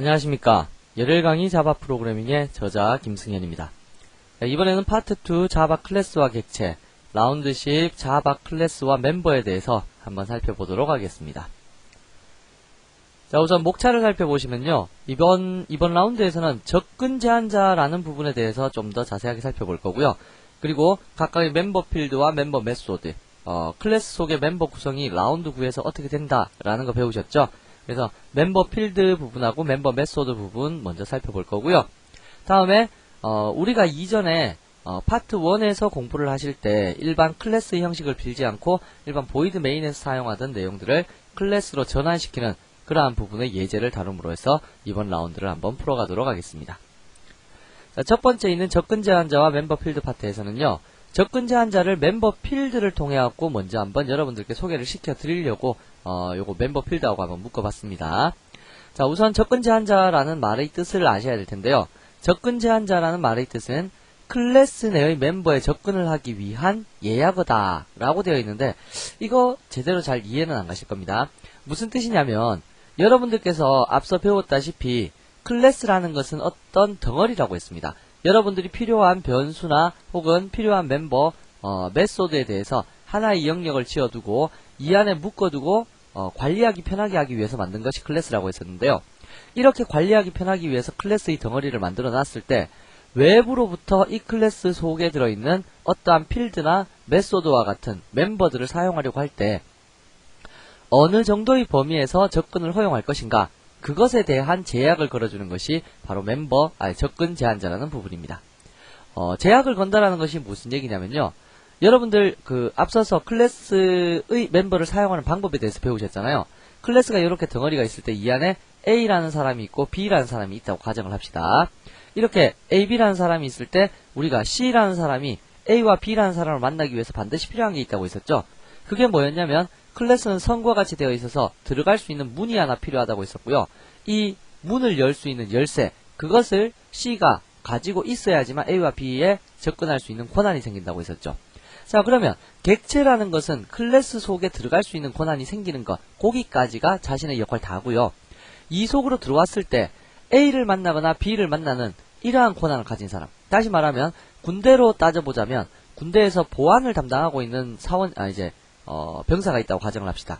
안녕하십니까. 열혈 강의 자바 프로그래밍의 저자 김승현입니다. 이번에는 파트 2 자바 클래스와 객체, 라운드십 자바 클래스와 멤버에 대해서 한번 살펴보도록 하겠습니다. 자, 우선 목차를 살펴보시면요. 이번 라운드에서는 접근 제한자라는 부분에 대해서 좀 더 자세하게 살펴볼 거고요. 그리고 각각의 멤버 필드와 멤버 메소드, 클래스 속의 멤버 구성이 라운드 9에서 어떻게 된다라는 거 배우셨죠? 그래서 멤버 필드 부분하고 멤버 메소드 부분 먼저 살펴볼 거고요. 다음에 우리가 이전에 파트 1에서 공부를 하실 때 일반 클래스 형식을 빌지 않고 일반 보이드 메인에서 사용하던 내용들을 클래스로 전환시키는 그러한 부분의 예제를 다룸으로 해서 이번 라운드를 한번 풀어가도록 하겠습니다. 자, 첫 번째 있는 접근 제한자와 멤버 필드 파트에서는요. 접근 제한자를 멤버 필드를 통해 갖고 먼저 한번 여러분들께 소개를 시켜 드리려고 요거 멤버 필드하고 한번 묶어봤습니다. 자, 우선 접근 제한자라는 말의 뜻을 아셔야 될 텐데요. 접근 제한자라는 말의 뜻은 클래스 내의 멤버에 접근을 하기 위한 예약어다 라고 되어 있는데 이거 제대로 잘 이해는 안 가실 겁니다. 무슨 뜻이냐면 여러분들께서 앞서 배웠다시피 클래스라는 것은 어떤 덩어리라고 했습니다. 여러분들이 필요한 변수나 혹은 필요한 멤버, 메소드에 대해서 하나의 영역을 지어두고 이 안에 묶어두고 관리하기 편하게 하기 위해서 만든 것이 클래스라고 했었는데요. 이렇게 관리하기 편하기 위해서 클래스의 덩어리를 만들어 놨을 때 외부로부터 이 클래스 속에 들어있는 어떠한 필드나 메소드와 같은 멤버들을 사용하려고 할 때 어느 정도의 범위에서 접근을 허용할 것인가, 그것에 대한 제약을 걸어주는 것이 바로 접근 제한자라는 부분입니다. 제약을 건다라는 것이 무슨 얘기냐면요. 여러분들 앞서서 클래스의 멤버를 사용하는 방법에 대해서 배우셨잖아요. 클래스가 이렇게 덩어리가 있을 때 이 안에 A라는 사람이 있고 B라는 사람이 있다고 가정을 합시다. 이렇게 A, B라는 사람이 있을 때 우리가 C라는 사람이 A와 B라는 사람을 만나기 위해서 반드시 필요한 게 있다고 했었죠. 그게 뭐였냐면 클래스는 선과 같이 되어 있어서 들어갈 수 있는 문이 하나 필요하다고 했었고요. 이 문을 열 수 있는 열쇠, 그것을 C가 가지고 있어야지만 A와 B에 접근할 수 있는 권한이 생긴다고 했었죠. 자, 그러면 객체라는 것은 클래스 속에 들어갈 수 있는 권한이 생기는 것, 거기까지가 자신의 역할 다 하고요. 이 속으로 들어왔을 때 A를 만나거나 B를 만나는 이러한 권한을 가진 사람, 다시 말하면 군대로 따져보자면 군대에서 보안을 담당하고 있는 병사가 있다고 가정을 합시다.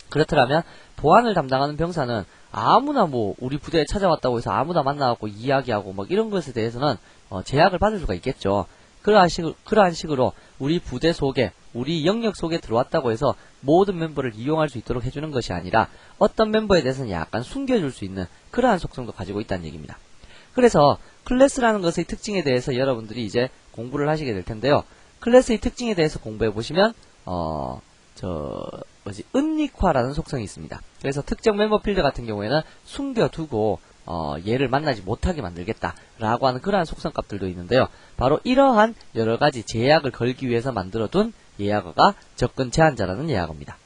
그렇더라면 보안을 담당하는 병사는 아무나 우리 부대에 찾아왔다고 해서 아무나 만나갖고 이야기하고 이런 것에 대해서는 제약을 받을 수가 있겠죠. 그러한 식으로 우리 부대 속에, 우리 영역 속에 들어왔다고 해서 모든 멤버를 이용할 수 있도록 해주는 것이 아니라 어떤 멤버에 대해서는 약간 숨겨줄 수 있는 그러한 속성도 가지고 있다는 얘기입니다. 그래서 클래스라는 것의 특징에 대해서 여러분들이 이제 공부를 하시게 될 텐데요. 클래스의 특징에 대해서 공부해 보시면 은닉화라는 속성이 있습니다. 그래서 특정 멤버 필드 같은 경우에는 숨겨두고 얘를 만나지 못하게 만들겠다라고 하는 그러한 속성값들도 있는데요. 바로 이러한 여러가지 제약을 걸기 위해서 만들어둔 예약어가 접근 제한자라는 예약어입니다.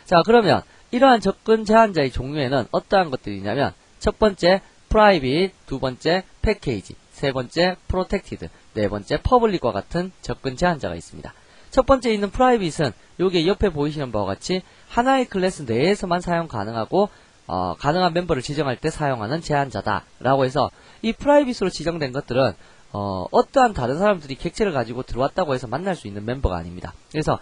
자, 그러면 이러한 접근 제한자의 종류에는 어떠한 것들이 있냐면 첫 번째 private, 두 번째 package, 세 번째 protected, 네 번째 public과 같은 접근 제한자가 있습니다. 첫 번째 있는 프라이빗은 요게 옆에 보이시는 바와 같이 하나의 클래스 내에서만 사용 가능하고 가능한 멤버를 지정할 때 사용하는 제한자다 라고 해서 이 프라이빗으로 지정된 것들은 어떠한 다른 사람들이 객체를 가지고 들어왔다고 해서 만날 수 있는 멤버가 아닙니다. 그래서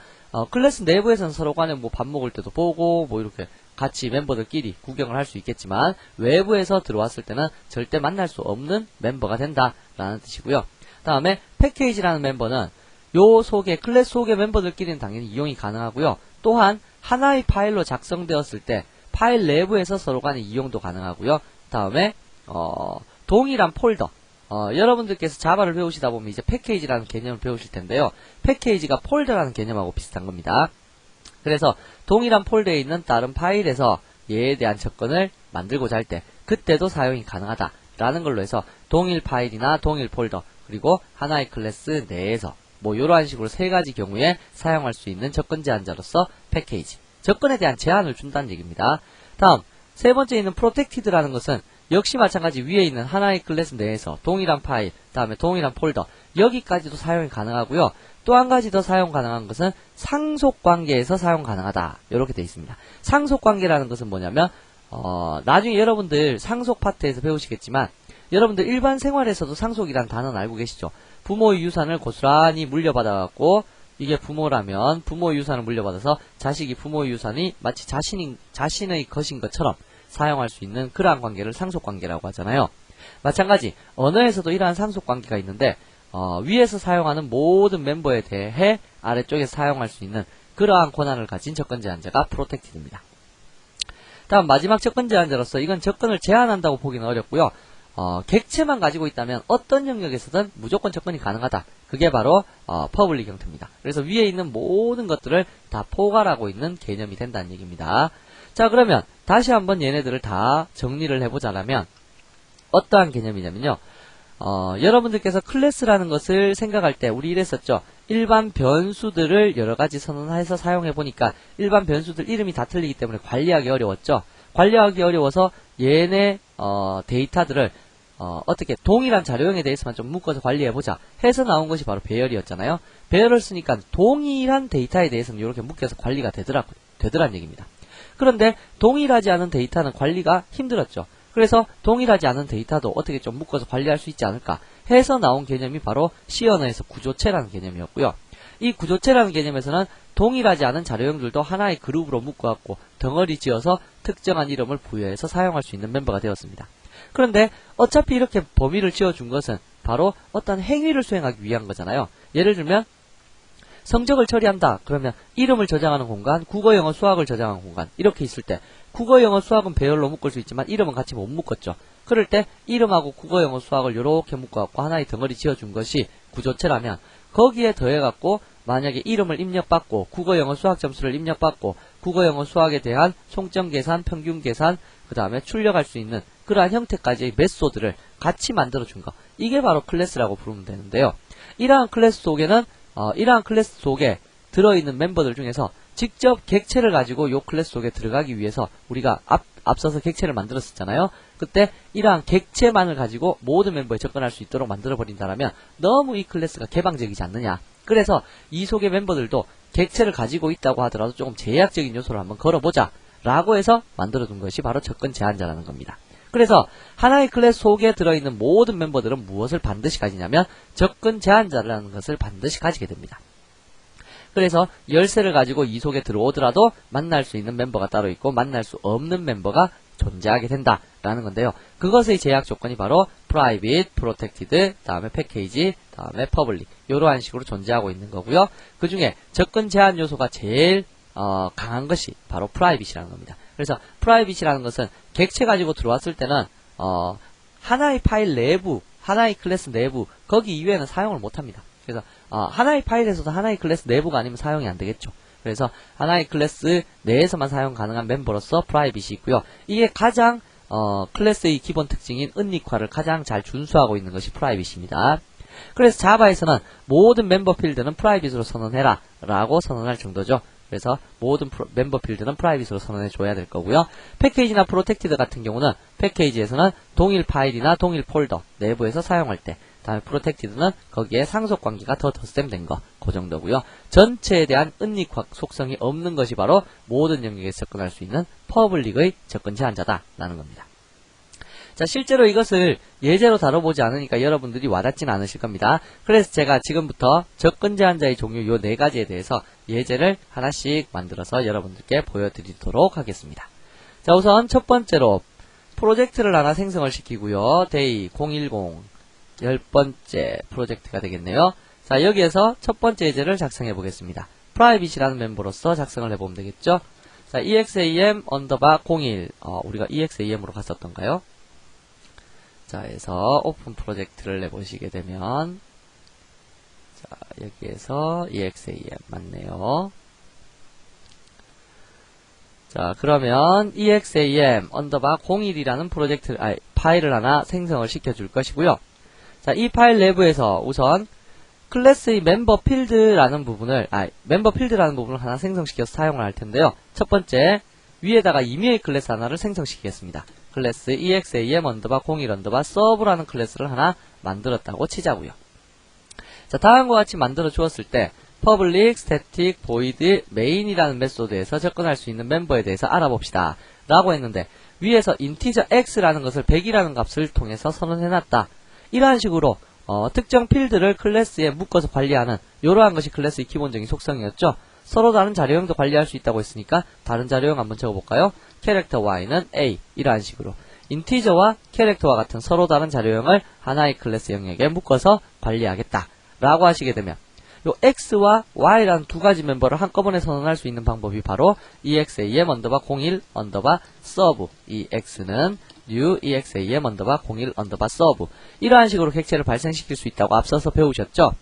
클래스 내부에서는 서로 간에 밥 먹을 때도 보고 이렇게 같이 멤버들끼리 구경을 할 수 있겠지만 외부에서 들어왔을 때는 절대 만날 수 없는 멤버가 된다 라는 뜻이고요. 다음에 패키지라는 member는 요 속에 클래스 속의 멤버들끼리는 당연히 이용이 가능하고요. 또한 하나의 파일로 작성되었을 때 파일 내부에서 서로 간의 이용도 가능하고요. 다음에 동일한 폴더, 여러분들께서 자바를 배우시다 보면 이제 패키지라는 개념을 배우실 텐데요. 패키지가 폴더라는 개념하고 비슷한 겁니다. 그래서 동일한 폴더에 있는 다른 파일에서 얘에 대한 접근을 만들고자 할 때 그때도 사용이 가능하다라는 걸로 해서 동일 파일이나 동일 폴더 그리고 하나의 클래스 내에서 이러한 식으로 세 가지 경우에 사용할 수 있는 접근 제한자로서 패키지, 접근에 대한 제한을 준다는 얘기입니다. 다음, 세 번째 있는 protected라는 것은 역시 마찬가지 위에 있는 하나의 클래스 내에서 동일한 파일, 다음에 동일한 폴더, 여기까지도 사용이 가능하고요. 또 한 가지 더 사용 가능한 것은 상속관계에서 사용 가능하다. 이렇게 되어 있습니다. 상속관계라는 것은 뭐냐면 나중에 여러분들 상속 파트에서 배우시겠지만 여러분들 일반 생활에서도 상속이란 단어는 알고 계시죠? 부모의 유산을 고스란히 물려받아갖고 이게 부모라면 부모의 유산을 물려받아서 자식이 부모의 유산이 마치 자신의 것인 것처럼 사용할 수 있는 그러한 관계를 상속관계라고 하잖아요. 마찬가지 언어에서도 이러한 상속관계가 있는데 위에서 사용하는 모든 멤버에 대해 아래쪽에서 사용할 수 있는 그러한 권한을 가진 접근 제한자가 프로텍티드입니다. 다음 마지막 접근 제한자로서 이건 접근을 제한한다고 보기는 어렵고요. 객체만 가지고 있다면 어떤 영역에서든 무조건 접근이 가능하다. 그게 바로 퍼블릭 형태입니다. 그래서 위에 있는 모든 것들을 다 포괄하고 있는 개념이 된다는 얘기입니다. 자, 그러면 다시 한번 얘네들을 다 정리를 해보자면 어떠한 개념이냐면요. 여러분들께서 클래스라는 것을 생각할 때 우리 이랬었죠. 일반 변수들을 여러가지 선언해서 사용해보니까 일반 변수들 이름이 다 틀리기 때문에 관리하기 어려웠죠. 관리하기 어려워서 얘네 데이터들을 어떻게 동일한 자료형에 대해서만 좀 묶어서 관리해보자 해서 나온 것이 바로 배열이었잖아요. 배열을 쓰니까 동일한 데이터에 대해서는 이렇게 묶여서 관리가 되더란 얘기입니다. 그런데 동일하지 않은 데이터는 관리가 힘들었죠. 그래서 동일하지 않은 데이터도 어떻게 좀 묶어서 관리할 수 있지 않을까 해서 나온 개념이 바로 C 언어에서 구조체라는 개념이었고요. 이 구조체라는 개념에서는 동일하지 않은 자료형들도 하나의 그룹으로 묶어갖고 덩어리 지어서 특정한 이름을 부여해서 사용할 수 있는 멤버가 되었습니다. 그런데 어차피 이렇게 범위를 지어준 것은 바로 어떤 행위를 수행하기 위한 거잖아요. 예를 들면 성적을 처리한다. 그러면 이름을 저장하는 공간, 국어, 영어, 수학을 저장하는 공간 이렇게 있을 때 국어, 영어, 수학은 배열로 묶을 수 있지만 이름은 같이 못 묶었죠. 그럴 때 이름하고 국어, 영어, 수학을 이렇게 묶어갖고 하나의 덩어리 지어준 것이 구조체라면 거기에 더해갖고 만약에 이름을 입력받고 국어, 영어, 수학 점수를 입력받고 국어, 영어, 수학에 대한 총점 계산, 평균 계산, 그 다음에 출력할 수 있는 그러한 형태까지의 메소드를 같이 만들어준 거. 이게 바로 클래스라고 부르면 되는데요. 이러한 클래스 속에 들어있는 멤버들 중에서 직접 객체를 가지고 이 클래스 속에 들어가기 위해서 우리가 앞서서 객체를 만들었었잖아요. 그때 이러한 객체만을 가지고 모든 멤버에 접근할 수 있도록 만들어버린다면 너무 이 클래스가 개방적이지 않느냐. 그래서 이 속의 멤버들도 객체를 가지고 있다고 하더라도 조금 제약적인 요소를 한번 걸어보자 라고 해서 만들어둔 것이 바로 접근 제한자라는 겁니다. 그래서 하나의 클래스 속에 들어있는 모든 멤버들은 무엇을 반드시 가지냐면 접근 제한자라는 것을 반드시 가지게 됩니다. 그래서 열쇠를 가지고 이 속에 들어오더라도 만날 수 있는 멤버가 따로 있고 만날 수 없는 멤버가 존재하게 된다라는 건데요. 그것의 제약 조건이 바로 private, protected, 다음에 package, 다음에 public 이러한 식으로 존재하고 있는 거고요. 그 중에 접근 제한 요소가 제일 강한 것이 바로 privacy라는 겁니다. 그래서 privacy라는 것은 객체 가지고 들어왔을 때는 하나의 파일 내부, 하나의 클래스 내부 거기 이외에는 사용을 못합니다. 그래서 하나의 파일에서도 하나의 클래스 내부가 아니면 사용이 안 되겠죠. 그래서 하나의 클래스 내에서만 사용 가능한 멤버로서 프라이빗이 있고요. 이게 가장 클래스의 기본 특징인 은닉화를 가장 잘 준수하고 있는 것이 프라이빗입니다. 그래서 자바에서는 모든 멤버 필드는 프라이빗으로 선언해라 라고 선언할 정도죠. 그래서 모든 멤버 필드는 프라이빗으로 선언해 줘야 될 거고요. 패키지나 프로텍티드 같은 경우는 패키지에서는 동일 파일이나 동일 폴더 내부에서 사용할 때, 다음에 프로텍티드는 거기에 상속 관계가 더 덧셈된 거, 그 정도고요. 전체에 대한 은닉화 속성이 없는 것이 바로 모든 영역에서 접근할 수 있는 퍼블릭의 접근 제한자다라는 겁니다. 자, 실제로 이것을 예제로 다뤄보지 않으니까 여러분들이 와닿지는 않으실 겁니다. 그래서 제가 지금부터 접근 제한자의 종류 요 4가지에 대해서 예제를 하나씩 만들어서 여러분들께 보여드리도록 하겠습니다. 자, 우선 첫 번째로 프로젝트를 하나 생성을 시키고요. 데이 010 10번째 프로젝트가 되겠네요. 자, 여기에서 첫 번째 예제를 작성해 보겠습니다. 프라이빗이라는 멤버로서 작성을 해보면 되겠죠. 자, exam_01 우리가 exam으로 갔었던가요? 자, 해서 오픈 프로젝트를 내보시게 되면 자, 여기에서 exam 맞네요. 자, 그러면 exam_01이라는 프로젝트 파일을 하나 생성을 시켜 줄 것이고요. 자, 이 파일 내부에서 우선 클래스의 멤버 필드라는 부분을 하나 생성시켜서 사용을 할 텐데요. 첫 번째, 위에다가 임의의 클래스 하나를 생성시키겠습니다. 클래스 exam_01_serv라는 클래스를 하나 만들었다고 치자고요. 자, 다음과 같이 만들어 주었을 때 public static void main이라는 메소드에서 접근할 수 있는 멤버에 대해서 알아봅시다 라고 했는데, 위에서 인티저 x라는 것을 100이라는 값을 통해서 선언해놨다. 이러한 식으로 특정 필드를 클래스에 묶어서 관리하는 이러한 것이 클래스의 기본적인 속성이었죠. 서로 다른 자료형도 관리할 수 있다고 했으니까 다른 자료형 한번 적어볼까요? 캐릭터 y는 a 이러한 식으로 인티저와 캐릭터와 같은 서로 다른 자료형을 하나의 클래스 영역에 묶어서 관리하겠다 라고 하시게 되면 요 x와 y라는 두 가지 멤버를 한꺼번에 선언할 수 있는 방법이 바로 exam 언더바 01 언더바 서브 이 x는 new exam 언더바 01 언더바 서브 이러한 식으로 객체를 발생시킬 수 있다고 앞서서 배우셨죠?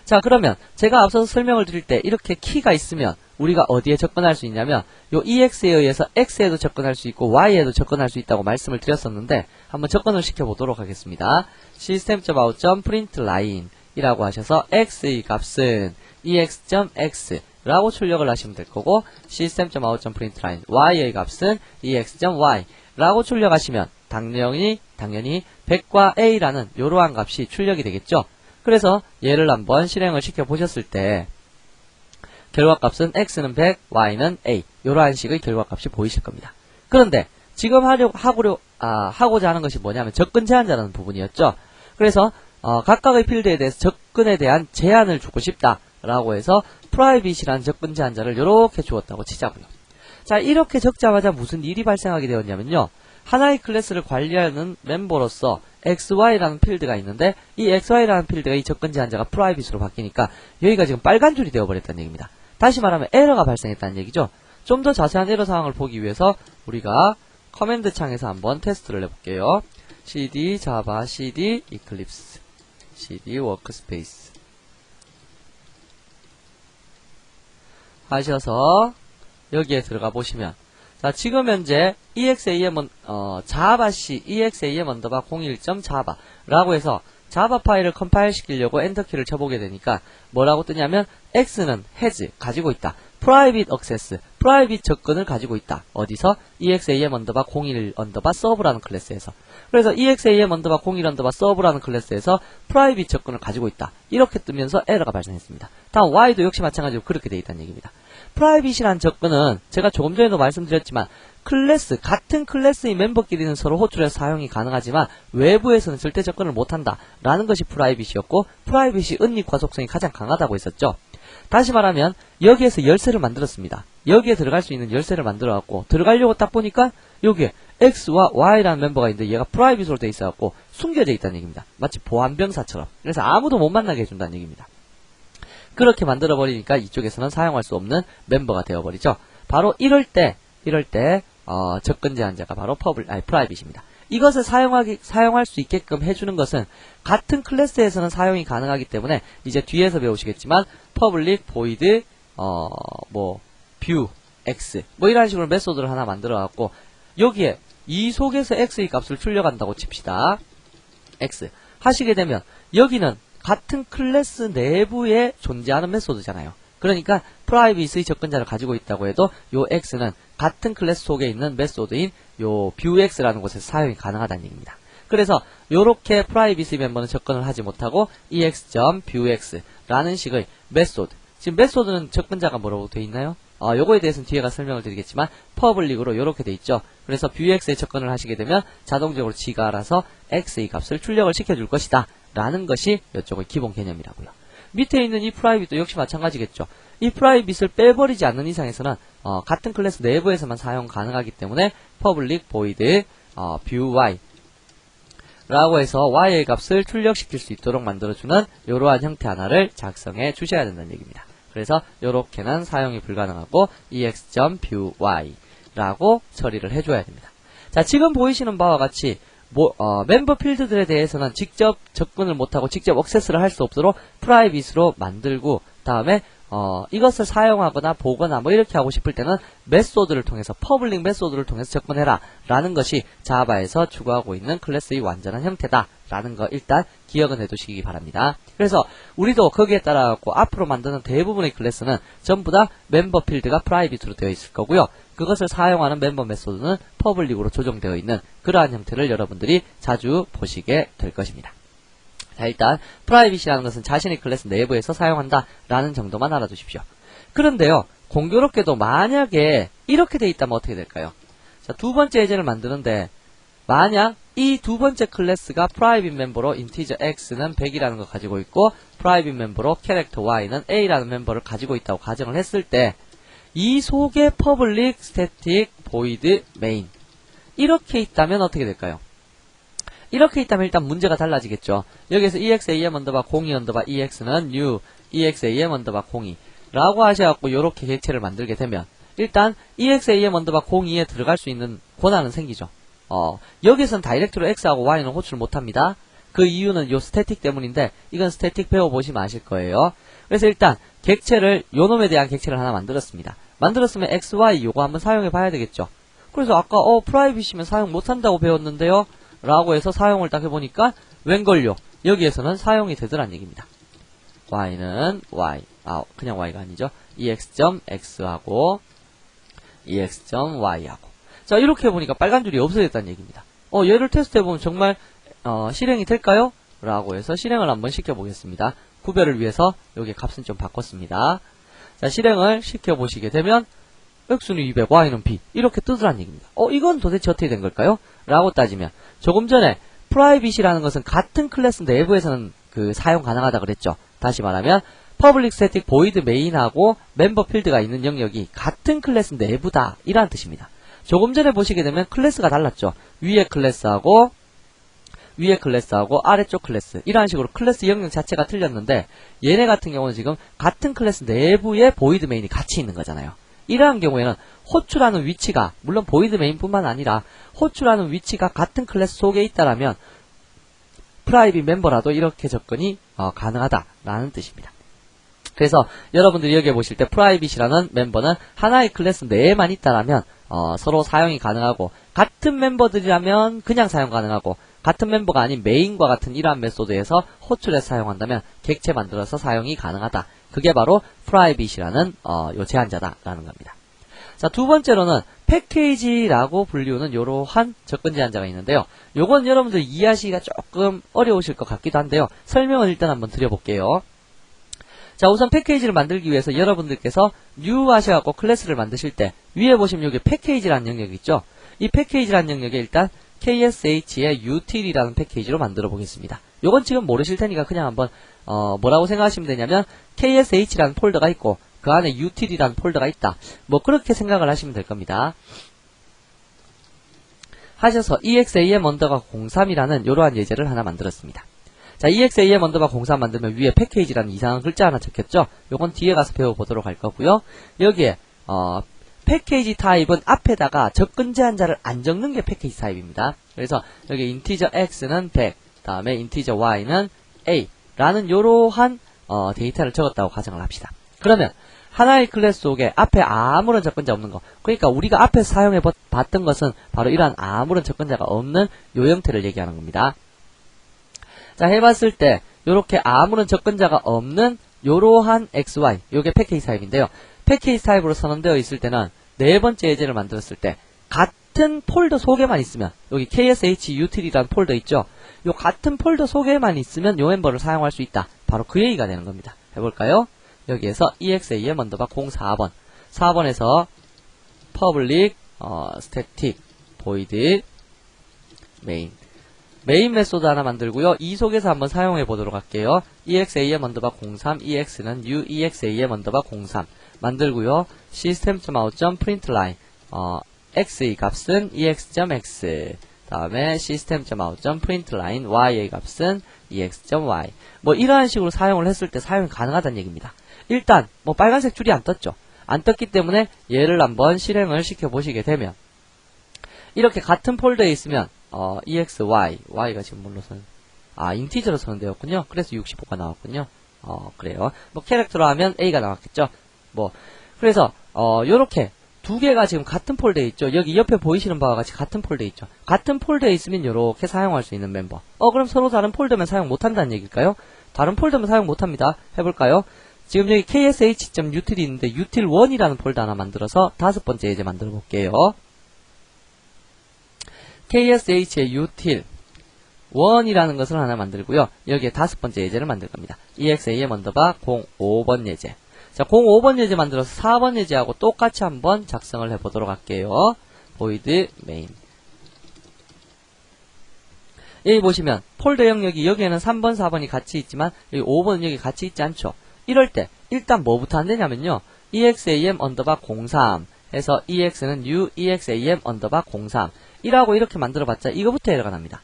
자, 그러면 제가 앞서서 설명을 드릴 때 이렇게 키가 있으면 우리가 어디에 접근할 수 있냐면 요 ex에 의해서 x에도 접근할 수 있고 y에도 접근할 수 있다고 말씀을 드렸었는데 한번 접근을 시켜보도록 하겠습니다. system.out.println 이라고 하셔서 x의 값은 ex.x 라고 출력을 하시면 될 거고 system.out.println y의 값은 ex.y 라고 출력하시면 당연히 100과 a라는 이러한 값이 출력이 되겠죠. 그래서 얘를 한번 실행을 시켜 보셨을 때 결과값은 x는 100, y는 a 이러한 식의 결과값이 보이실 겁니다. 그런데 지금 하고자 하는 것이 뭐냐면 접근 제한자라는 부분이었죠. 그래서 각각의 필드에 대해서 접근에 대한 제한을 주고 싶다라고 해서 private이라는 접근 제한자를 이렇게 주었다고 치자고요. 자, 이렇게 적자마자 무슨 일이 발생하게 되었냐면요. 하나의 클래스를 관리하는 멤버로서 xy라는 필드가 있는데 이 xy라는 필드가 이 접근 제한자가 private로 바뀌니까 여기가 지금 빨간 줄이 되어버렸다는 얘기입니다. 다시 말하면 에러가 발생했다는 얘기죠. 좀 더 자세한 에러 상황을 보기 위해서 우리가 커맨드 창에서 한번 테스트를 해볼게요. cd java cd eclipse cd workspace 하셔서 여기에 들어가 보시면 자, 지금 현재 exam java c exam 언더바 01.java 라고 해서 자바 파일을 컴파일 시키려고 엔터키를 쳐보게 되니까 뭐라고 뜨냐면 x는 has 가지고 있다. private access private 접근을 가지고 있다. 어디서? exam 언더바 01 언더바 serve라는 클래스에서. 그래서 exam 언더바 01 언더바 serve라는 클래스에서 private 접근을 가지고 있다. 이렇게 뜨면서 에러가 발생했습니다. 다음 y도 역시 마찬가지로 그렇게 되어 있다는 얘기입니다. private이라는 접근은 제가 조금 전에도 말씀드렸지만 클래스, 같은 클래스의 멤버끼리는 서로 호출해서 사용이 가능하지만 외부에서는 절대 접근을 못한다 라는 것이 프라이빗이었고 프라이빗이 은닉 과속성이 가장 강하다고 했었죠. 다시 말하면 여기에서 열쇠를 만들었습니다. 여기에 들어갈 수 있는 열쇠를 만들어갖고 들어가려고 딱 보니까 여기에 X와 Y라는 멤버가 있는데 얘가 프라이빗으로 돼 있어갖고 숨겨져 있다는 얘기입니다. 마치 보안병사처럼. 그래서 아무도 못 만나게 해준다는 얘기입니다. 그렇게 만들어버리니까 이쪽에서는 사용할 수 없는 멤버가 되어버리죠. 바로 이럴 때 접근 제한자가 바로 프라이빗입니다. 이것을 사용할 수 있게끔 해주는 것은 같은 클래스에서는 사용이 가능하기 때문에 이제 뒤에서 배우시겠지만 public void view x 이런 식으로 메소드를 하나 만들어 갖고 여기에 이 속에서 x의 값을 출력한다고 칩시다. x 하시게 되면 여기는 같은 클래스 내부에 존재하는 메소드잖아요. 그러니까 프라이빗의 접근자를 가지고 있다고 해도 요 x는 같은 클래스 속에 있는 메소드인 요 viewx라는 곳에서 사용이 가능하다는 얘기입니다. 그래서 요렇게 프라이빗의 멤버는 접근을 하지 못하고 ex.viewx라는 식의 메소드. 지금 메소드는 접근자가 뭐라고 되어 있나요? 요거에 대해서는 뒤에가 설명을 드리겠지만 public으로 요렇게 되어 있죠. 그래서 viewx에 접근을 하시게 되면 자동적으로 지가 알아서 x의 값을 출력을 시켜줄 것이다 라는 것이 이쪽의 기본 개념이라고요. 밑에 있는 이 프라이빗도 역시 마찬가지겠죠. 이 프라이빗을 빼버리지 않는 이상에서는 같은 클래스 내부에서만 사용 가능하기 때문에 public void view y 라고 해서 y의 값을 출력시킬 수 있도록 만들어주는 이러한 형태 하나를 작성해 주셔야 된다는 얘기입니다. 그래서 이렇게는 사용이 불가능하고 ex.viewy 라고 처리를 해줘야 됩니다. 자, 지금 보이시는 바와 같이 멤버 필드들에 대해서는 직접 접근을 못하고 직접 액세스를 할 수 없도록 프라이빗으로 만들고 다음에 이것을 사용하거나 보거나 이렇게 하고 싶을 때는 메소드를 통해서 퍼블릭 메소드를 통해서 접근해라 라는 것이 자바에서 추구하고 있는 클래스의 완전한 형태다 라는 거 일단 기억은 해두시기 바랍니다. 그래서 우리도 거기에 따라 갖고 앞으로 만드는 대부분의 클래스는 전부 다 멤버 필드가 프라이빗으로 되어 있을 거고요. 그것을 사용하는 멤버 메소드는 퍼블릭으로 조정되어 있는 그러한 형태를 여러분들이 자주 보시게 될 것입니다. 자, 일단 프라이빗이라는 것은 자신의 클래스 내부에서 사용한다 라는 정도만 알아두십시오. 그런데요, 공교롭게도 만약에 이렇게 돼 있다면 어떻게 될까요? 자, 두 번째 예제를 만드는데 만약 이 두 번째 클래스가 프라이빗 멤버로 인티저 x는 100이라는 걸 가지고 있고 프라이빗 멤버로 캐릭터 y는 a라는 멤버를 가지고 있다고 가정을 했을 때 이 속에 퍼블릭 스태틱 보이드 메인 이렇게 있다면 어떻게 될까요? 이렇게 있다면 일단 문제가 달라지겠죠. 여기에서 exam 언더바 02 언더바 ex는 new exam 언더바 02 라고 하셔갖고 요렇게 객체를 만들게 되면 일단 exam 언더바 02에 들어갈 수 있는 권한은 생기죠. 여기서는 다이렉트로 x하고 y는 호출을 못합니다. 그 이유는 요 스태틱 때문인데 이건 스태틱 배워보시면 아실 거예요. 그래서 일단 객체를 요놈에 대한 객체를 하나 만들었습니다. 만들었으면 x, y 요거 한번 사용해 봐야 되겠죠. 그래서 아까 프라이빗이면 사용 못한다고 배웠는데요 라고 해서 사용을 딱 해보니까 웬걸요 여기에서는 사용이 되더란 얘기입니다. y는 y 그냥 y가 아니죠. ex.x하고 ex.y하고 자 이렇게 해보니까 빨간 줄이 없어졌다는 얘기입니다. 얘를 테스트해보면 정말 실행이 될까요? 라고 해서 실행을 한번 시켜보겠습니다. 구별을 위해서 여기 값은 좀 바꿨습니다. 자 실행을 시켜보시게 되면 x는 200, y는 b 이렇게 뜨더란 얘기입니다. 이건 도대체 어떻게 된 걸까요? 라고 따지면 조금 전에 프라이빗이라는 것은 같은 클래스 내부에서는 사용 가능하다 그랬죠. 다시 말하면 퍼블릭 스태틱 보이드 메인하고 멤버 필드가 있는 영역이 같은 클래스 내부다 이라는 뜻입니다. 조금 전에 보시게 되면 클래스가 달랐죠. 위에 클래스하고 아래쪽 클래스 이런 식으로 클래스 영역 자체가 틀렸는데 얘네 같은 경우는 지금 같은 클래스 내부에 보이드 메인이 같이 있는 거잖아요. 이러한 경우에는 호출하는 위치가 물론 보이드 메인뿐만 아니라 호출하는 위치가 같은 클래스 속에 있다라면 프라이빗 멤버라도 이렇게 접근이 가능하다라는 뜻입니다. 그래서 여러분들이 여기에 보실 때 프라이빗이라는 멤버는 하나의 클래스 내에만 있다라면 서로 사용이 가능하고 같은 멤버들이라면 그냥 사용 가능하고 같은 멤버가 아닌 메인과 같은 이러한 메소드에서 호출해서 사용한다면 객체 만들어서 사용이 가능하다. 그게 바로 프라이빗이라는 요 제한자다라는 겁니다. 자, 두 번째로는 패키지라고 불리우는 이러한 접근 제한자가 있는데요. 요건 여러분들 이해하시기가 조금 어려우실 것 같기도 한데요. 설명을 일단 한번 드려볼게요. 자, 우선 패키지를 만들기 위해서 여러분들께서 new 하셔갖고 클래스를 만드실 때 위에 보시면 여기 패키지라는 영역이 있죠. 이 패키지라는 영역에 일단 KSH의 util이라는 패키지로 만들어 보겠습니다. 요건 지금 모르실 테니까 그냥 한번 뭐라고 생각하시면 되냐면 KSH라는 폴더가 있고 그 안에 util이라는 폴더가 있다. 뭐 그렇게 생각을 하시면 될 겁니다. 하셔서 exam 언더바 03이라는 이러한 예제를 하나 만들었습니다. 자, exam 언더바 03 만들면 위에 패키지라는 이상한 글자 하나 적혔죠? 요건 뒤에 가서 배워보도록 할 거고요. 여기에 패키지 타입은 앞에다가 접근 제한자를 안 적는 게 패키지 타입입니다. 그래서 여기 인티저 x는 100, 다음에 인티저 y는 a 라는 요러한 데이터를 적었다고 가정을 합시다. 그러면 하나의 클래스 속에 앞에 아무런 접근자 없는 거, 그러니까 우리가 앞에 사용해 봤던 것은 바로 이러한 아무런 접근자가 없는 요 형태를 얘기하는 겁니다. 자, 해봤을 때 요렇게 아무런 접근자가 없는 요러한 xy, 요게 패키지 타입인데요. 패키지 타입으로 선언되어 있을 때는 네 번째 예제를 만들었을 때 같은 폴더 속에만 있으면 여기 KSH util이라는 폴더 있죠. 요 같은 폴더 속에만 있으면 요 멤버를 사용할 수 있다. 바로 그 얘기가 되는 겁니다. 해볼까요? 여기에서 exam 언더바 04번 4번에서 public static void 메인 메소드 하나 만들고요. 이 속에서 한번 사용해 보도록 할게요. exam 언더바 03 ex는 new exam 언더바 03 만들고요. system.out.println x의 값은 ex.x 다음에 system.out.println y의 값은 ex.y 뭐 이러한 식으로 사용을 했을 때 사용이 가능하다는 얘기입니다. 일단 뭐 빨간색 줄이 안 떴죠. 안 떴기 때문에 얘를 한번 실행을 시켜 보시게 되면 이렇게 같은 폴더에 있으면 exy y가 지금 뭘로 선 인티저로 선언되었군요. 그래서 65가 나왔군요. 그래요. 뭐 캐릭터로 하면 a가 나왔겠죠. 뭐 그래서 요렇게 두 개가 지금 같은 폴더에 있죠. 여기 옆에 보이시는 바와 같이 같은 폴더에 있죠. 같은 폴더에 있으면 요렇게 사용할 수 있는 멤버. 그럼 서로 다른 폴더면 사용 못한다는 얘기일까요? 다른 폴더면 사용 못합니다. 해볼까요? 지금 여기 ksh.util이 있는데 util1이라는 폴더 하나 만들어서 다섯 번째 예제 만들어 볼게요. ksh의 util 1이라는 것을 하나 만들고요. 여기에 다섯 번째 예제를 만들 겁니다. exam 언더바 05번 예제. 자, 05번 예제 만들어서 4번 예제하고 똑같이 한번 작성을 해보도록 할게요. void main. 여기 보시면 폴더 영역이 여기에는 3번, 4번이 같이 있지만 여기 5번은 여기 같이 있지 않죠. 이럴 때 일단 뭐부터 안 되냐면요. exam 언더바 03 해서 ex는 new exam 언더바 03 이라고 이렇게 만들어봤자 이거부터 에러가 납니다.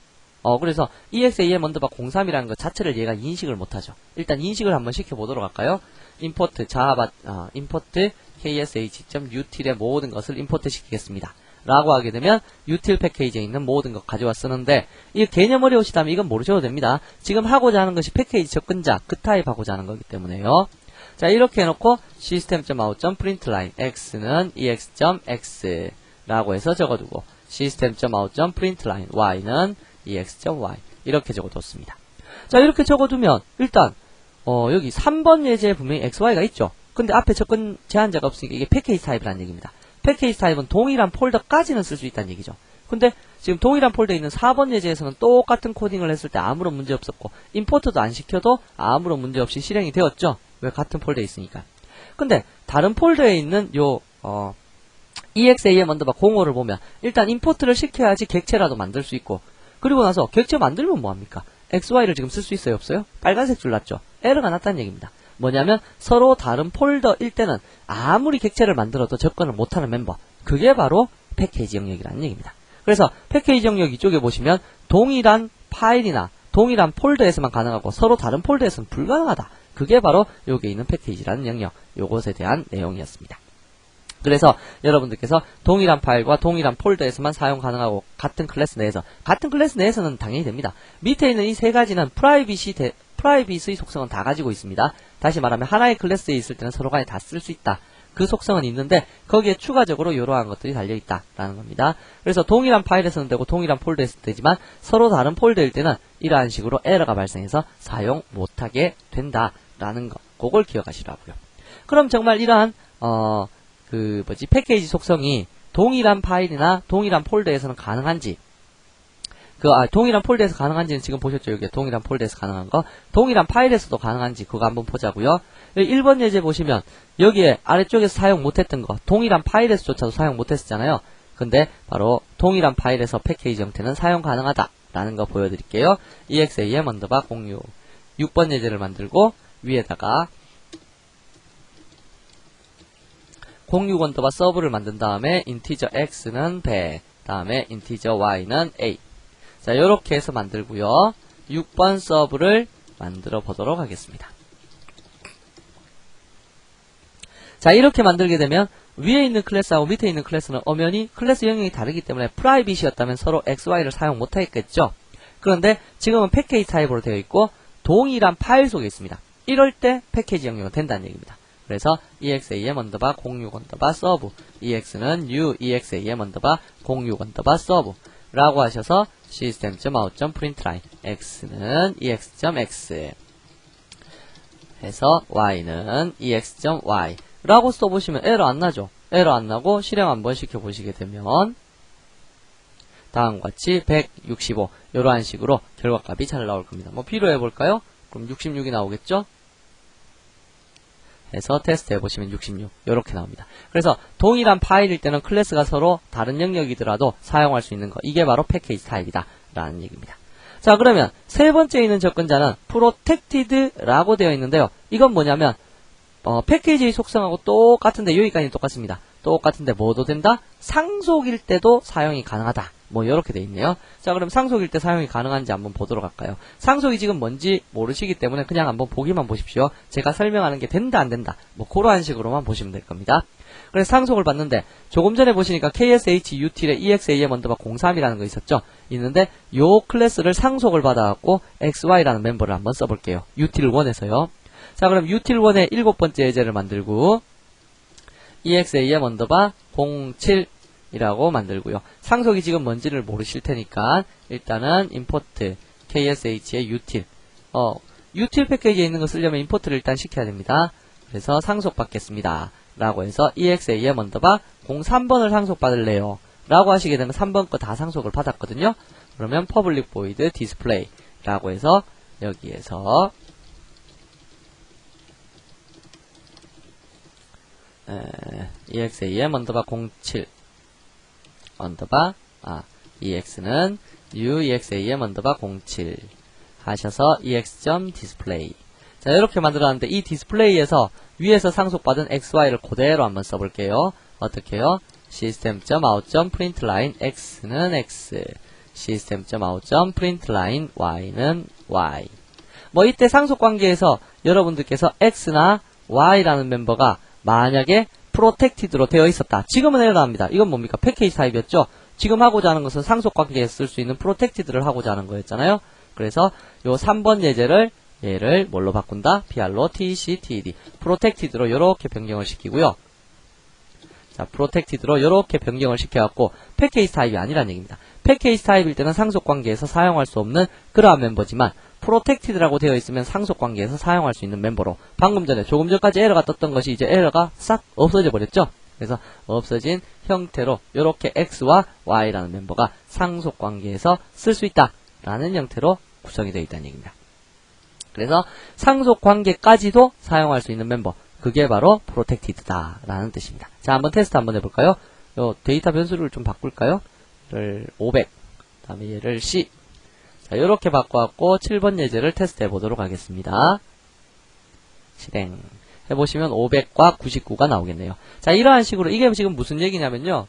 그래서 exam 언더바 03이라는 것 자체를 얘가 인식을 못하죠. 일단 인식을 한번 시켜보도록 할까요? import java import ksh.util의 모든 것을 임포트 시키겠습니다. 라고 하게 되면 util 패키지에 있는 모든 것 가져와 쓰는데 이 개념 어려우시다면 이건 모르셔도 됩니다. 지금 하고자 하는 것이 패키지 접근자 그 타입 하고자 하는 거기 때문에요. 자, 이렇게 해놓고 system.out.println x는 ex.x 라고 해서 적어두고 system.out.println y는 ex.y 이렇게 적어뒀습니다. 자, 이렇게 적어두면 일단 여기 3번 예제에 분명히 xy가 있죠. 근데 앞에 접근 제한자가 없으니까 이게 패키지 타입이라는 얘기입니다. 패키지 타입은 동일한 폴더까지는 쓸 수 있다는 얘기죠. 근데 지금 동일한 폴더에 있는 4번 예제에서는 똑같은 코딩을 했을 때 아무런 문제 없었고 임포트도 안 시켜도 아무런 문제 없이 실행이 되었죠. 왜? 같은 폴더에 있으니까. 근데 다른 폴더에 있는 요 exam 언더바 05를 보면 일단 임포트를 시켜야지 객체라도 만들 수 있고 그리고 나서 객체 만들면 뭐합니까? xy를 지금 쓸 수 있어요? 없어요? 빨간색 줄 났죠? 에러가 났다는 얘기입니다. 뭐냐면 서로 다른 폴더일 때는 아무리 객체를 만들어도 접근을 못하는 멤버 그게 바로 패키지 영역이라는 얘기입니다. 그래서 패키지 영역 이쪽에 보시면 동일한 파일이나 동일한 폴더에서만 가능하고 서로 다른 폴더에서는 불가능하다. 그게 바로 여기에 있는 패키지라는 영역 요것에 대한 내용이었습니다. 그래서 여러분들께서 동일한 파일과 동일한 폴더에서만 사용 가능하고 같은 클래스 내에서는 당연히 됩니다. 밑에 있는 이 세 가지는 프라이빗의 속성은 다 가지고 있습니다. 다시 말하면 하나의 클래스에 있을 때는 서로 간에 다 쓸 수 있다. 그 속성은 있는데 거기에 추가적으로 이러한 것들이 달려있다라는 겁니다. 그래서 동일한 파일에서는 되고 동일한 폴더에서는 되지만 서로 다른 폴더일 때는 이러한 식으로 에러가 발생해서 사용 못하게 된다라는 것. 그걸 기억하시라고요. 그럼 정말 이러한 패키지 속성이 동일한 파일이나 동일한 폴더에서는 가능한지 동일한 폴더에서 가능한지는 지금 보셨죠? 여기 동일한 폴더에서 가능한 거. 동일한 파일에서도 가능한지 그거 한번 보자고요. 1번 예제 보시면 여기에 아래쪽에서 사용 못했던 거 동일한 파일에서조차도 사용 못했었잖아요. 근데 바로 동일한 파일에서 패키지 형태는 사용 가능하다라는 거 보여드릴게요. exam 언더바 06 6번 예제를 만들고 위에다가 06 언더바 서브를 만든 다음에 인티저 x는 100 다음에 인티저 y는 a 자, 요렇게 해서 만들고요. 6번 서브를 만들어 보도록 하겠습니다. 자, 이렇게 만들게 되면 위에 있는 클래스하고 밑에 있는 클래스는 엄연히 클래스 영역이 다르기 때문에 프라이빗이었다면 서로 XY를 사용 못하겠죠. 그런데 지금은 패키지 타입으로 되어 있고 동일한 파일 속에 있습니다. 이럴 때 패키지 영역은 된다는 얘기입니다. 그래서 exam 언더바 06 언더바 서브 ex는 new exam 언더바 06 언더바 서브 라고 하셔서 system.out.println x는 ex.x 해서 y는 ex.y 라고 써보시면 에러 안 나죠. 에러 안 나고 실행 한번 시켜보시게 되면 다음과 같이 165 이러한 식으로 결과값이 잘 나올 겁니다. 뭐 B로 해볼까요? 그럼 66이 나오겠죠? 해서 테스트 해보시면 66 이렇게 나옵니다. 그래서 동일한 파일일 때는 클래스가 서로 다른 영역이더라도 사용할 수 있는 거 이게 바로 패키지 타입이다 라는 얘기입니다. 자, 그러면 세 번째 있는 접근자는 protected라고 되어 있는데요. 이건 뭐냐면 패키지의 속성하고 똑같은데 여기까지는 똑같습니다. 똑같은데 뭐도 된다? 상속일 때도 사용이 가능하다. 뭐 이렇게 돼 있네요. 자, 그럼 상속일 때 사용이 가능한지 한번 보도록 할까요? 상속이 지금 뭔지 모르시기 때문에 그냥 한번 보기만 보십시오. 제가 설명하는 게 된다 안 된다 뭐 그러한 식으로만 보시면 될 겁니다. 그래서 상속을 받는데 조금 전에 보시니까 ksh-util에 exam 언더바 03이라는 거 있었죠? 있는데 요 클래스를 상속을 받아갖고 xy라는 멤버를 한번 써볼게요. util1에서요. 자, 그럼 util1의 7번째 예제를 만들고 exam 언더바 07이라고 만들고요. 상속이 지금 뭔지를 모르실 테니까 일단은 import ksh의 util util 패키지에 있는 거 쓰려면 import를 일단 시켜야 됩니다. 그래서 상속 받겠습니다. 라고 해서 exam 언더바 03번을 상속 받을래요. 라고 하시게 되면 3번 거 다 상속을 받았거든요. 그러면 public void display 라고 해서 여기에서 exam 언더바 07 언더바 ex는 uexam 언더바 07 하셔서 ex.display. 자, 이렇게 만들어놨는데 이 디스플레이에서 위에서 상속받은 xy를 그대로 한번 써볼게요. 어떻게 해요? system.out.println x는 x, system.out.println y는 y. 뭐 이때 상속관계에서 여러분들께서 x나 y라는 멤버가 만약에 프로텍티드로 되어 있었다. 지금은 에러가 납니다. 이건 뭡니까? 패키지 타입이었죠? 지금 하고자 하는 것은 상속관계에 쓸 수 있는 프로텍티드를 하고자 하는 거였잖아요. 그래서 요 3번 예제를 얘를 뭘로 바꾼다? br로 tc, tid. 프로텍티드로 요렇게 변경을 시키고요. 자, 프로텍티드로 요렇게 변경을 시켜갖고 패키지 타입이 아니란 얘기입니다. 패키지 타입일 때는 상속관계에서 사용할 수 없는 그러한 멤버지만 프로텍티드라고 되어 있으면 상속관계에서 사용할 수 있는 멤버로 방금 전에 조금 전까지 에러가 떴던 것이 이제 에러가 싹 없어져 버렸죠. 그래서 없어진 형태로 요렇게 x와 y라는 멤버가 상속관계에서 쓸 수 있다 라는 형태로 구성이 되어 있다는 얘기입니다. 그래서 상속관계까지도 사용할 수 있는 멤버, 그게 바로 프로텍티드다 라는 뜻입니다. 자, 한번 테스트 한번 해볼까요? 요 데이터 변수를 좀 바꿀까요? 얘를 500, 그 다음에 얘를 C. 자, 요렇게 바꿔갖고 7번 예제를 테스트 해보도록 하겠습니다. 실행 해보시면 500과 99가 나오겠네요. 자, 이러한 식으로 이게 지금 무슨 얘기냐면요,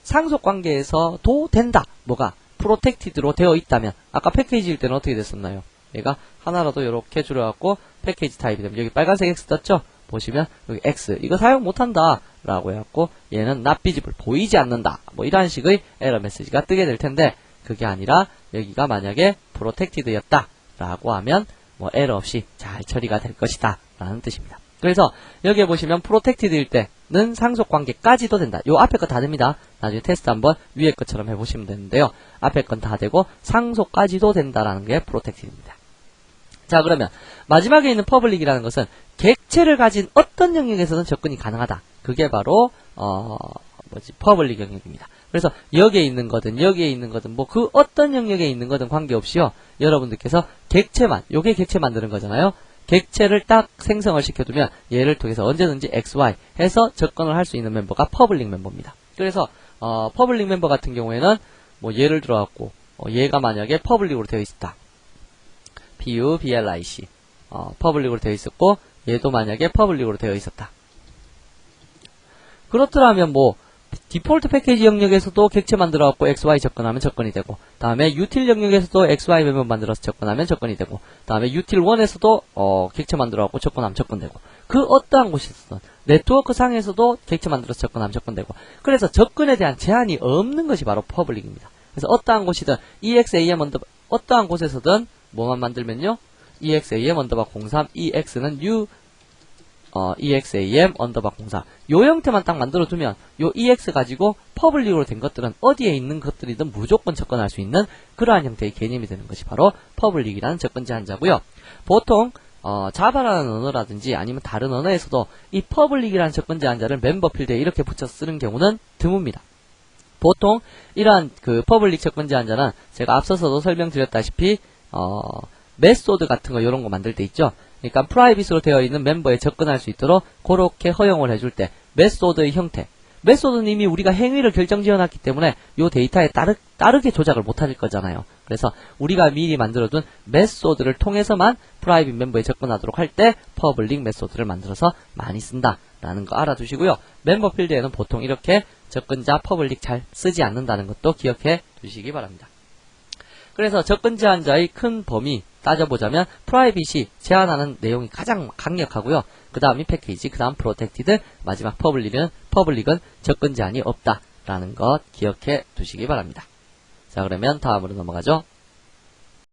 상속관계에서도 된다. 뭐가? 프로텍티드로 되어 있다면, 아까 패키지일 때는 어떻게 됐었나요? 얘가 하나라도 이렇게 줄여갖고 패키지 타입이 되면 여기 빨간색 X 떴죠? 보시면 여기 X 이거 사용 못한다 라고 해갖고 얘는 not visible 보이지 않는다 뭐 이런 식의 에러 메시지가 뜨게 될 텐데, 그게 아니라 여기가 만약에 protected였다 라고 하면 뭐 에러 없이 잘 처리가 될 것이다 라는 뜻입니다. 그래서 여기에 보시면 protected일 때는 상속관계까지도 된다. 요 앞에 거 다 됩니다. 나중에 테스트 한번 위에 것처럼 해보시면 되는데요. 앞에 건 다 되고 상속까지도 된다라는 게 protected입니다. 자, 그러면 마지막에 있는 public이라는 것은 객체를 가진 어떤 영역에서는 접근이 가능하다. 그게 바로 public 영역입니다. 그래서 여기에 있는 거든 여기에 있는 거든 뭐 그 어떤 영역에 있는 거든 관계없이요. 여러분들께서 객체만, 요게 객체 만드는 거잖아요. 객체를 딱 생성을 시켜두면 얘를 통해서 언제든지 XY 해서 접근을 할 수 있는 멤버가 퍼블릭 멤버입니다. 그래서 퍼블릭 멤버 같은 경우에는 뭐 예를 들어갖고 얘가 만약에 퍼블릭으로 되어 있다. public 퍼블릭으로 되어 있었고 얘도 만약에 퍼블릭으로 되어 있었다. 그렇더라면 뭐 디폴트 패키지 영역에서도 객체 만들어갖고 XY 접근하면 접근이 되고, 다음에 util 영역에서도 XY 멤버 만들어서 접근하면 접근이 되고, 다음에 util1에서도 객체 만들어갖고 접근하면 접근되고, 그 어떠한 곳에서든 네트워크 상에서도 객체 만들어서 접근하면 접근되고, 그래서 접근에 대한 제한이 없는 것이 바로 퍼블릭입니다. 그래서 어떠한 곳이든 exam 언더바 어떠한 곳에서든 뭐만 만들면요, exam 언더바 03 ex는 exam 언더바 04 요 형태만 딱 만들어두면 요 ex 가지고 퍼블릭으로 된 것들은 어디에 있는 것들이든 무조건 접근할 수 있는 그러한 형태의 개념이 되는 것이 바로 퍼블릭이라는 접근 제한자고요. 보통 자바라는 언어라든지 아니면 다른 언어에서도 이 퍼블릭이라는 접근 제한자를 멤버 필드에 이렇게 붙여 쓰는 경우는 드뭅니다. 보통 이러한 그 퍼블릭 접근 제한자는 제가 앞서서도 설명드렸다시피 메소드 같은 거 요런 거 만들 때 있죠. 그러니까 프라이빗으로 되어 있는 멤버에 접근할 수 있도록 그렇게 허용을 해줄 때 메소드의 형태, 메소드는 이미 우리가 행위를 결정 지어놨기 때문에 요 데이터에 따르게 조작을 못할 거잖아요. 그래서 우리가 미리 만들어둔 메소드를 통해서만 프라이빗 멤버에 접근하도록 할 때 퍼블릭 메소드를 만들어서 많이 쓴다라는 거 알아두시고요. 멤버 필드에는 보통 이렇게 접근자 퍼블릭 잘 쓰지 않는다는 것도 기억해 두시기 바랍니다. 그래서 접근 제한자의 큰 범위 따져보자면 프라이빗이 제한하는 내용이 가장 강력하고요. 그 다음이 패키지, 그 다음 프로텍티드, 마지막 퍼블릭은 접근 제한이 없다라는 것 기억해 두시기 바랍니다. 자, 그러면 다음으로 넘어가죠.